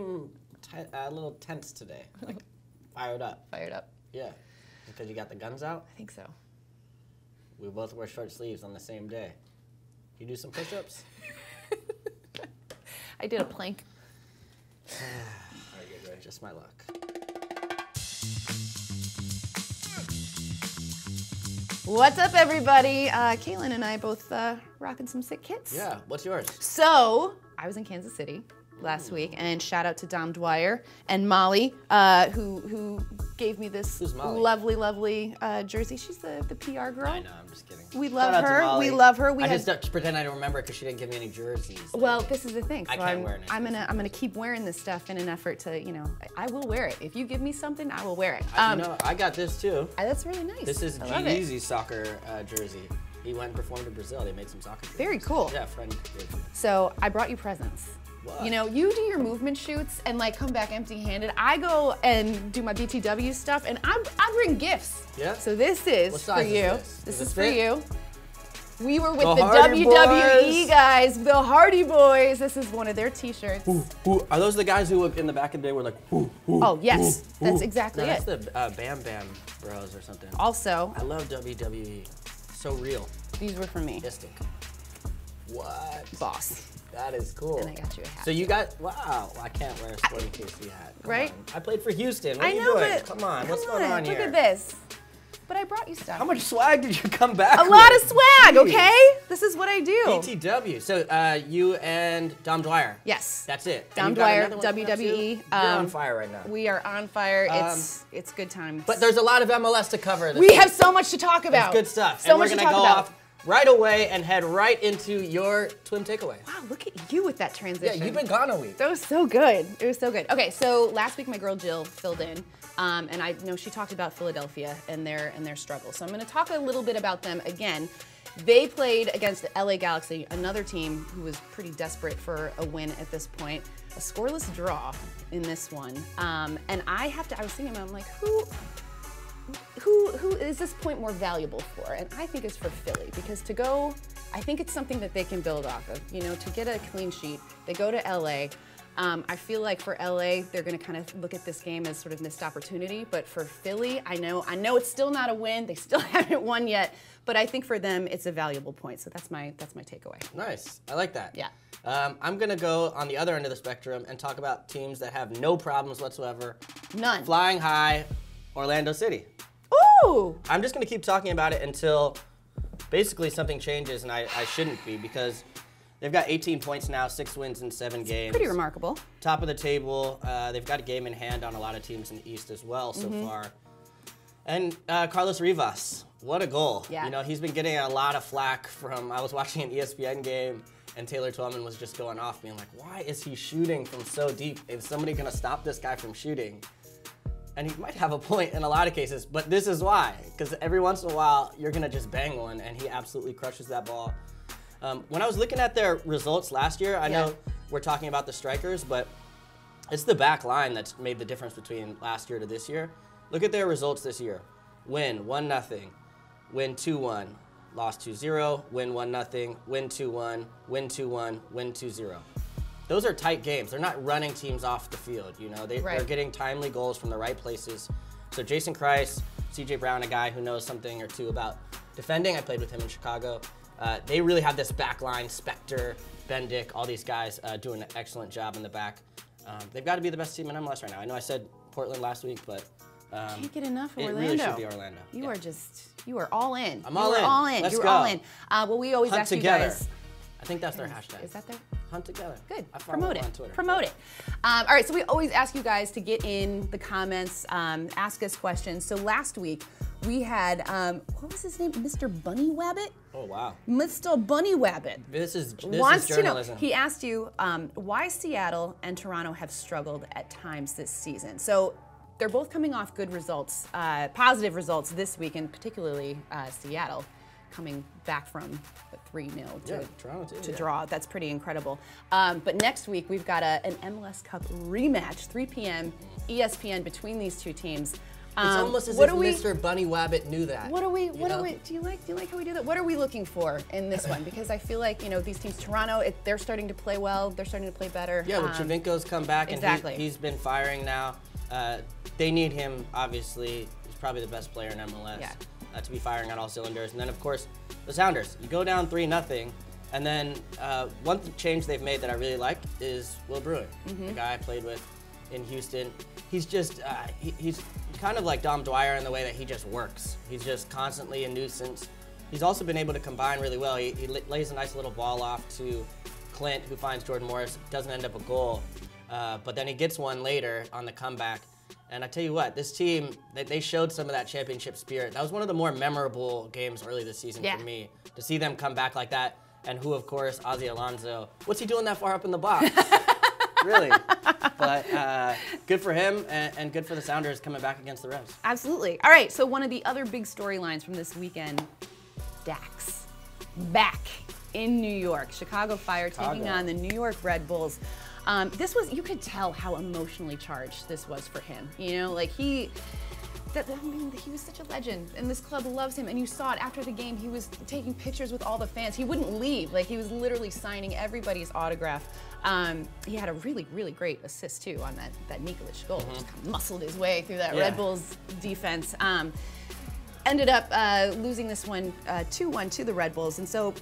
seem a little tense today, like fired up. Fired up. Yeah, because you got the guns out? I think so. We both wear short sleeves on the same day. You do some push-ups? I did a plank. Just my luck. What's up, everybody? Calen and I both rocking some sick kits. Yeah, what's yours? So, I was in Kansas City last week, and shout out to Dom Dwyer and Molly, who gave me this lovely, lovely jersey. She's the PR girl. I know, I'm just kidding. We love her. We love her. I just pretend I don't remember because she didn't give me any jerseys. Well, this is the thing. So I can't wear it. I'm gonna keep wearing this stuff in an effort to, you know, I will wear it. If you give me something, I will wear it. You know, I got this too. That's really nice. This is G-Eazy's soccer jersey. He went and performed in Brazil. They made some soccer jerseys. Very cool. Yeah, friend. So I brought you presents. What? You know, you do your movement shoots and like come back empty-handed. I go and do my BTW stuff, and I bring gifts. Yeah. So this is for you. This is for you. We were with the WWE guys, the Hardy Boys. This is one of their T-shirts. Are those the guys who in the back of the day were like, oh yes, that's exactly it. That's the Bam Bam Bros or something. Also, I love WWE. So real. These were from me. Mystic. What? Boss. That is cool. And I got you a hat. So you got, wow, I can't wear a Sporting KC hat. Come right? on. I played for Houston. What are you doing? Come on, what's going on here? Look at this. But I brought you stuff. How much swag did you come back with? A lot of swag, okay? This is what I do. BTW. So you and Dom Dwyer. Yes. That's it. Dom Dwyer, WWE. You're on fire right now. We are on fire. It's good times. But there's a lot of MLS to cover. We have so much to talk about. It's good stuff. So and much we're to going to talk go about. off right away and head right into your twin takeaway. Wow, look at you with that transition. Yeah, you've been gone a week. That was so good. It was so good. Okay, so last week my girl Jill filled in, and I know she talked about Philadelphia and their struggles. So I'm going to talk a little bit about them again. They played against the LA Galaxy, another team who was pretty desperate for a win at this point. A scoreless draw in this one, and I was thinking, I'm like, who is this point more valuable for? And I think it's for Philly, because I think it's something that they can build off of. You know, to get a clean sheet, they go to LA. I feel like for LA, they're going to kind of look at this game as sort of missed opportunity. But for Philly, I know it's still not a win. They still haven't won yet. But I think for them, it's a valuable point. So that's my takeaway. Nice. I like that. Yeah. I'm going to go on the other end of the spectrum and talk about teams that have no problems whatsoever. None. Flying high, Orlando City. Ooh! I'm just going to keep talking about it until basically something changes, and I shouldn't be, because they've got 18 points now, 6 wins in 7 games. Pretty remarkable. Top of the table. They've got a game in hand on a lot of teams in the East as well so far. And Carlos Rivas, what a goal. Yeah. You know, he's been getting a lot of flack from, I was watching an ESPN game, and Taylor Twellman was just going off, being like, why is he shooting from so deep? Is somebody going to stop this guy from shooting? And he might have a point in a lot of cases, but this is why. Because every once in a while, you're going to just bang one, and he absolutely crushes that ball. When I was looking at their results last year, I know we're talking about the strikers, but it's the back line that's made the difference between last year to this year. Look at their results this year. Win 1-0, win 2-1, lost 2-0, win 1-0, win 2-1, win 2-1, win 2-0. Those are tight games. They're not running teams off the field, you know. They're getting timely goals from the right places. So Jason Kreis, CJ Brown, a guy who knows something or two about defending. I played with him in Chicago. They really have this back line, Spector, Bendick, all these guys doing an excellent job in the back. They've got to be the best team in MLS right now. I know I said Portland last week, but can't get enough of Orlando. It really should be Orlando. You are all in. I'm all in. Let's go. You're all in. Well, we always ask you guys. I think that's their hashtag. Is that their? Hunt together. Good. Promote it on Twitter. Promote it. All right, so we always ask you guys to get in the comments, ask us questions. So last week we had, what was his name? Mr. Bunny Wabbit? Oh, wow. Mr. Bunny Wabbit. This is journalism. He asked you why Seattle and Toronto have struggled at times this season. So they're both coming off good results, positive results this week, and particularly Seattle coming back from 3-0 to draw. That's pretty incredible. But next week, we've got an MLS Cup rematch, 3 p.m. ESPN between these two teams. It's almost as if Mr. Bunny Wabbit knew that. Do you like how we do that? What are we looking for in this one? Because I feel like, these teams, Toronto, they're starting to play well. They're starting to play better. Yeah, with Travinko's come back, exactly. and he's been firing now. They need him, obviously. He's probably the best player in MLS to be firing on all cylinders. And then, of course, the Sounders. You go down 3-0, and then one change they've made that I really like is Will Bruin, the guy I played with in Houston. He's just, he's kind of like Dom Dwyer in the way that he just works. He's just constantly a nuisance. He's also been able to combine really well. He lays a nice little ball off to Clint, who finds Jordan Morris, doesn't end up a goal. But then he gets one later on the comeback. And I tell you what, this team, they showed some of that championship spirit. That was one of the more memorable games early this season for me, to see them come back like that. And who, of course, Ozzy Alonso. What's he doing that far up in the box? Really. But good for him, and good for the Sounders coming back against the Revs. Absolutely. All right, so one of the other big storylines from this weekend, Dax back in New York. Chicago Fire taking on the New York Red Bulls. This was, you could tell how emotionally charged this was for him. He was such a legend, and this club loves him, and you saw it after the game. He was taking pictures with all the fans. He wouldn't leave. He was literally signing everybody's autograph. He had a really, really great assist, too, on that Nikolic goal. Just kind of muscled his way through that Red Bulls defense. Ended up losing this one 2-1 to the Red Bulls, and so,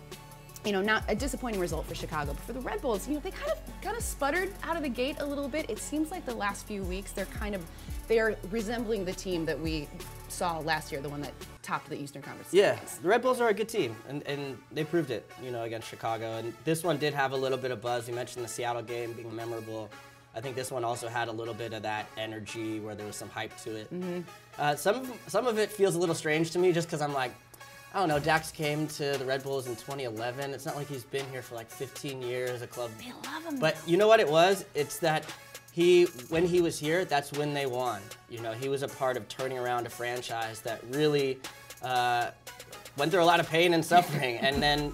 not a disappointing result for Chicago, but for the Red Bulls, they kind of sputtered out of the gate a little bit. It seems like the last few weeks they're resembling the team that we saw last year, the one that topped the Eastern Conference. Yeah, the Red Bulls are a good team, and they proved it, against Chicago. And this one did have a little bit of buzz. You mentioned the Seattle game being memorable. I think this one also had a little bit of that energy where there was some hype to it. Some of it feels a little strange to me, just because I'm like, I don't know, Dax came to the Red Bulls in 2011. It's not like he's been here for like 15 years, a club. They love him. But you know what it was? It's that when he was here, that's when they won. He was a part of turning around a franchise that really went through a lot of pain and suffering. And then,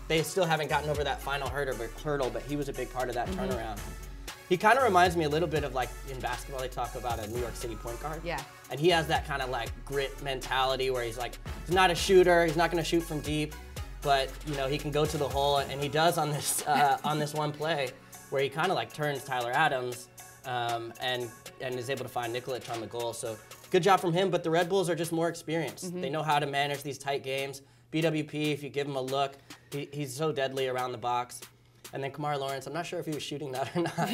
they still haven't gotten over that final hurdle, but he was a big part of that turnaround. He kind of reminds me a little bit of, like, in basketball, they talk about a New York City point guard. Yeah. And he has that kind of, like, grit mentality where he's like, he's not a shooter, he's not going to shoot from deep, but, he can go to the hole, and he does on this one play where he kind of, like, turns Tyler Adams and is able to find Nikolic on the goal. So good job from him, but the Red Bulls are just more experienced. They know how to manage these tight games. BWP, if you give him a look, he's so deadly around the box. And then Kamar Lawrence, I'm not sure if he was shooting that or not,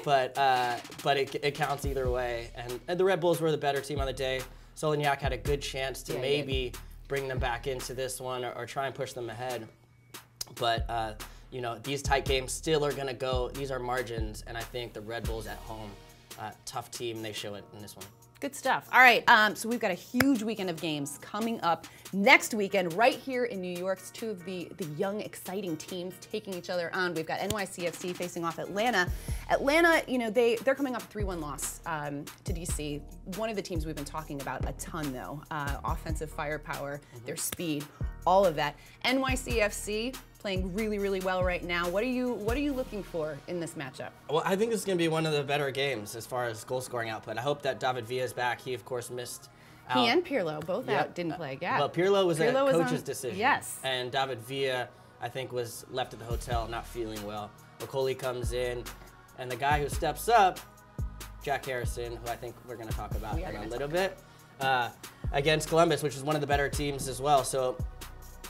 but it counts either way. And the Red Bulls were the better team on the day. Solignac had a good chance to maybe bring them back into this one or try and push them ahead. But, these tight games still are going to go. These are margins, and I think the Red Bulls at home, tough team, they show it in this one. Good stuff. All right, so we've got a huge weekend of games coming up next weekend right here in New York. It's two of the young, exciting teams taking each other on. We've got NYCFC facing off Atlanta. Atlanta, they're coming off a 3-1 loss to DC. One of the teams we've been talking about a ton, though. Offensive firepower, their speed, all of that. NYCFC playing really, really well right now. What are you looking for in this matchup? Well, I think this is going to be one of the better games as far as goal scoring output. I hope that David Villa is back. He, of course, missed out. He and Pirlo both out, didn't play. Yeah. Well, Pirlo was a coach's decision. Yes. And David Villa, I think, was left at the hotel not feeling well. Okoli comes in, and the guy who steps up, Jack Harrison, who I think we're going to talk about in a little bit, against Columbus, which is one of the better teams as well. So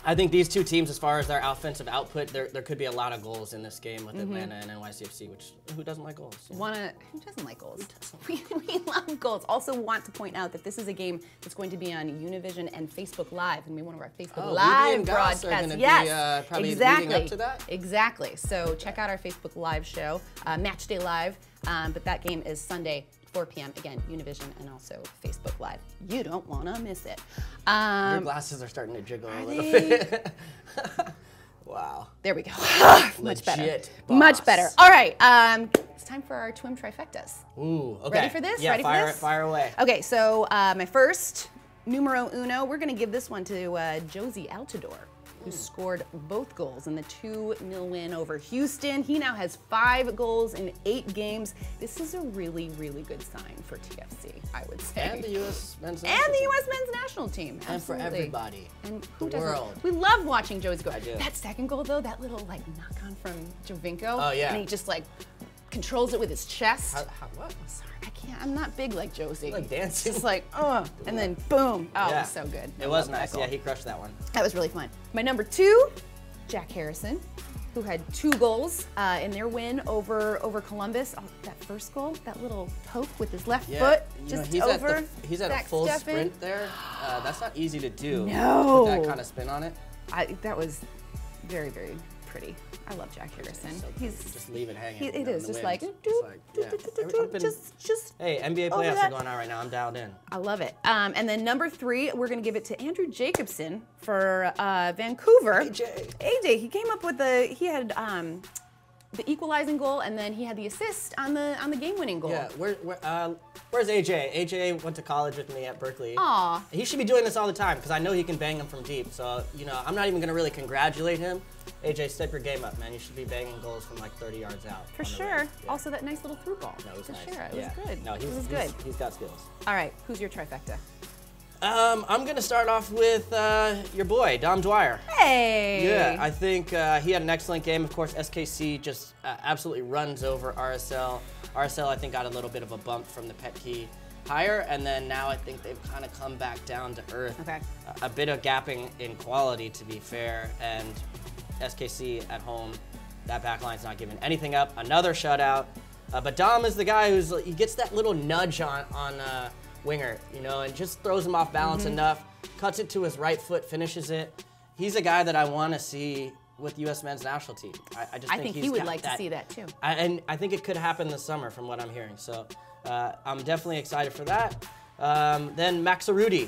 I think these two teams, as far as their offensive output, there could be a lot of goals in this game with Atlanta and NYCFC, which, who doesn't like goals? Who doesn't like goals? We love goals. Also want to point out that this is a game that's going to be on Univision and Facebook Live, and one of our Facebook Live broadcasts. Yes, probably exactly. Leading up to that? Exactly. So check out our Facebook Live show, Match Day Live, but that game is Sunday, 4 p.m. Again, Univision and also Facebook Live. You don't want to miss it. Your glasses are starting to jiggle a little bit. Wow. There we go. Much better. Boss. Much better. All right. It's time for our Twin Trifectas. Ooh, okay. Ready for this? Yeah, Ready for this? Fire away. Okay, so my first, numero uno, we're going to give this one to Josie Altidore. who scored both goals in the 2-0 win over Houston. He now has 5 goals in 8 games. This is a really, really good sign for TFC, I would say. And the U.S. men's national And the team. U.S. men's national team. And for Absolutely. everybody. And who The doesn't? world. We love watching Josie go. I do. That second goal, though, that little like knock on from Jovinko. Oh, yeah. And he just like controls it with his chest. What? Sorry, I can't. I'm not big like Josie. Like dancing. Just like, and then boom. Oh, Yeah. it was so good. It was nice. Yeah, he crushed that one. That was really fun. My number 2, Jack Harrison, who had 2 goals in their win over Columbus. Oh, that first goal, that little poke with his left foot, just he's over. He's at a full sprint there. That's not easy to do. No. With that kind of spin on it. That was very, very pretty. I love Jack Harrison. So He's just leave it hanging. It in is the just wind. like, just. Hey, NBA over playoffs that. are going on right now. I'm dialed in. I love it. And then number 3, we're gonna give it to Andrew Jacobson for Vancouver. AJ, he came up with he had the equalizing goal, and then he had the assist on the game-winning goal. Yeah, where's AJ? AJ went to college with me at Berkeley. Aw. He should be doing this all the time because I know he can bang them from deep. So, I'm not even going to really congratulate him. AJ, step your game up, man. You should be banging goals from like 30 yards out. For sure. Yeah. Also, that nice little through ball. No, it was to nice. share. It was good. No, it was good. He's got skills. All right, who's your trifecta? I'm going to start off with your boy, Dom Dwyer. Hey! Yeah, I think he had an excellent game. Of course, SKC just absolutely runs over RSL. RSL, I think, got a little bit of a bump from the Petke hire, and then now I think they've kind of come back down to earth. Okay. A bit of gapping in quality, to be fair, and SKC at home, that backline's not giving anything up. Another shutout. But Dom is the guy he gets that little nudge on winger, and just throws him off balance enough, cuts it to his right foot, finishes it. He's a guy that I want to see with U.S. men's national team. I think he would like to see that too. And I think it could happen this summer from what I'm hearing. So I'm definitely excited for that. Then Max Arudi.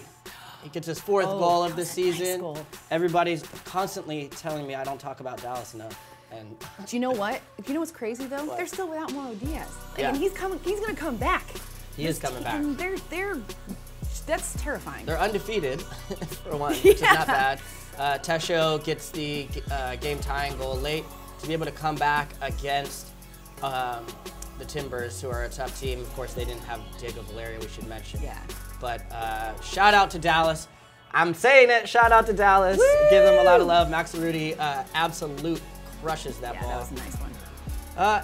He gets his 4th goal of the season. Nice goal. Everybody's constantly telling me I don't talk about Dallas enough. And Do you know what? Do you know what's crazy though? What? They're still without Mauro Diaz. Yeah. And he's gonna come back. He is coming back. And that's terrifying. They're undefeated, for one, which is not bad. Tesho gets the game-tying goal late to be able to come back against the Timbers, who are a tough team. Of course, they didn't have Diego Valeria, we should mention. Yeah. But shout out to Dallas. I'm saying it, shout out to Dallas. Woo! Give them a lot of love. Max Arudi absolute crushes that ball. Yeah, that was a nice one.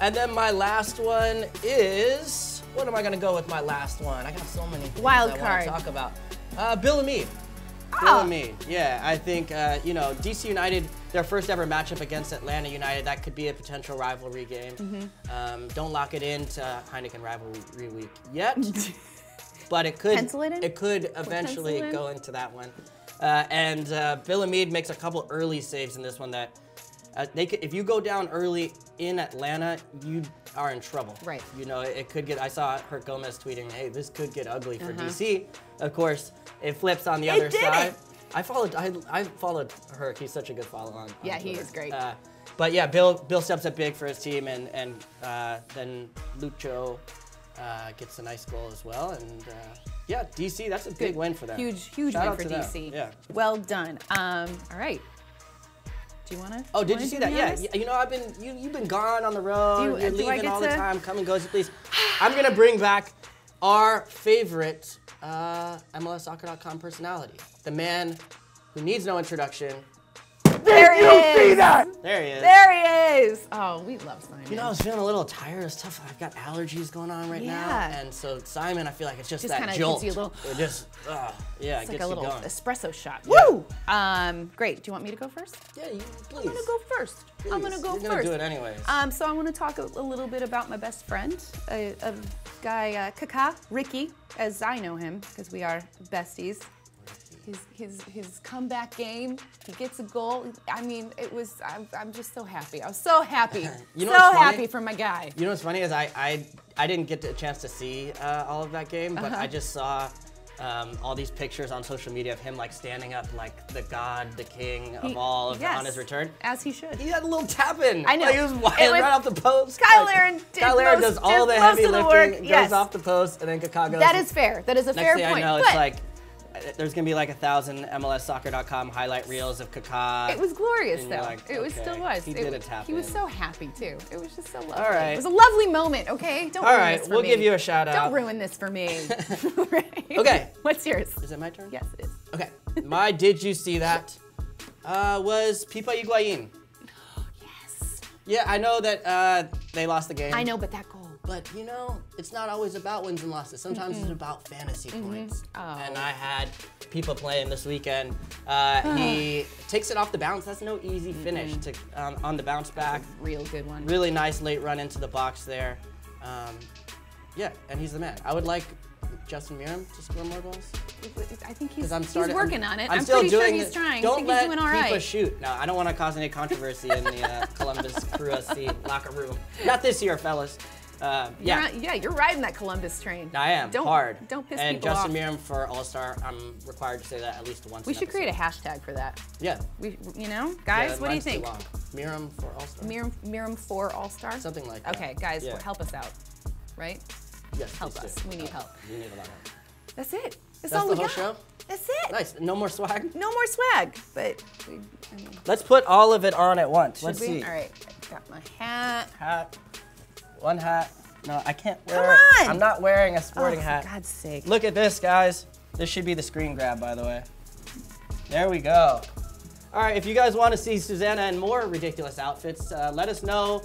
And then my last one is, what am I gonna go with my last one? I got so many things Wild I card. want to talk about. Bill and Meade. Oh. Bill and Meade. Yeah, I think, DC United, their first ever matchup against Atlanta United, that could be a potential rivalry game. Don't lock it into Heineken Rivalry Week yet, but it could. Pencil it in? It could eventually pencil in? go into that one. And Bill and Meade makes a couple early saves in this one that if you go down early in Atlanta, you are in trouble. Right. It could get. I saw Herc Gomez tweeting, "Hey, this could get ugly for DC." Of course, it flips on the other side. I followed Herc. He's such a good follow on. Yeah, Twitter. he is great. But yeah, Bill steps up big for his team, and then Lucho gets a nice goal as well, and yeah, DC. That's a big win for them. Huge Shout win out for to them. DC. Yeah. Well done. All right. Do you want to? Oh, did you see that? Yeah. You've been gone on the road. You're leaving all the time. Come and go as you please. I'm gonna bring back our favorite MLSsoccer.com personality, the man who needs no introduction. There he is. See that? There he is. There he is. Oh, we love Simon. I was feeling a little tired. It's tough. I've got allergies going on right now, and so Simon, I feel like it's just that kinda jolt. gives you a little. It just, It's like a little going. espresso shot. Yeah. Woo! Great. Do you want me to go first? Yeah, please. I'm gonna go first. Please. I'm gonna go You're first. gonna do it anyways. So I want to talk a little bit about my best friend, a guy, Kaka, Ricky, as I know him, because we are besties. His comeback game, he gets a goal. I mean, I'm just so happy. I was so happy. Happy for my guy. You know what's funny is I didn't get a chance to see all of that game, but I just saw all these pictures on social media of him like standing up like the god, the king of all on his return. As he should. He had a little tap in. I know. Like, he was wide right off the post. Kyle Aaron does all the heavy lifting, work. goes off the post, and then Kaka goes. That is fair. That is a fair Next thing point. I know, it's like there's gonna be like 1,000 MLSsoccer.com highlight reels of Kaká. It was glorious, And though. you're like, It was okay, still was. he did a tap He was in. so happy too. It was just so lovely. All right. It was a lovely moment. Okay, don't All ruin right, this for we'll me. give you a shout out. Don't ruin this for me. Right. Okay. What's yours? Is it my turn? Yes, it is. Okay. My did you see that was Pipa Higuain. Yes. Yeah, I know that they lost the game. I know, but that goal. But you know, it's not always about wins and losses. Sometimes it's about fantasy points. Oh. And I had people playing this weekend. He takes it off the bounce. That's no easy finish to on the bounce back. Real good one. Really nice late run into the box there. Yeah, and he's the man. I would like Justin Meram to score more goals. I think he's I'm working on it. I'm still pretty sure doing he's it. trying. Don't I think let he's doing all Pipa right. shoot. No, I don't want to cause any controversy in the Columbus Crew SC locker room. Not this year, fellas. Yeah. You're riding that Columbus train. I am, Don't, hard. Don't piss and people off. Justin Meram for All-Star, I'm required to say that at least once. We an should create a episode. hashtag for that. Yeah. You know, guys, Yeah, what do you mine's too think? long. Meram for All-Star. Miram for All-Star? Something like that. Okay, guys, Yeah. help us out, right? Yes, Help please us. do. We need help. We need a lot of help. That's it. That's all the we whole got. show? That's it. Nice. No more swag? No more swag, but Let's put all of it on at once. should Let's we? see. All right, got my hat. Hat. One hat. No, I can't wear. Come on! I'm not wearing a sporting Oh, hat. For God's sake. Look at this, guys. This should be the screen grab, by the way. There we go. All right, if you guys want to see Susannah in more ridiculous outfits, let us know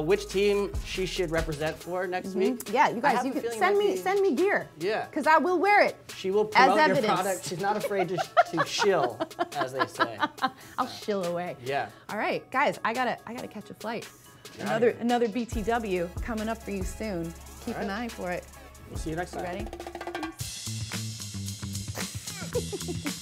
which team she should represent for next week. Yeah, you I guys, have you a can feeling send it me might be- gear. Yeah. Because I will wear it. She will promote your evidence. product. She's not afraid to shill, as they say. I'll shill away. Yeah. All right, guys, I gotta catch a flight. You're Another BTW coming up for you soon. Keep All an right. eye for it. We'll see you next You time. ready?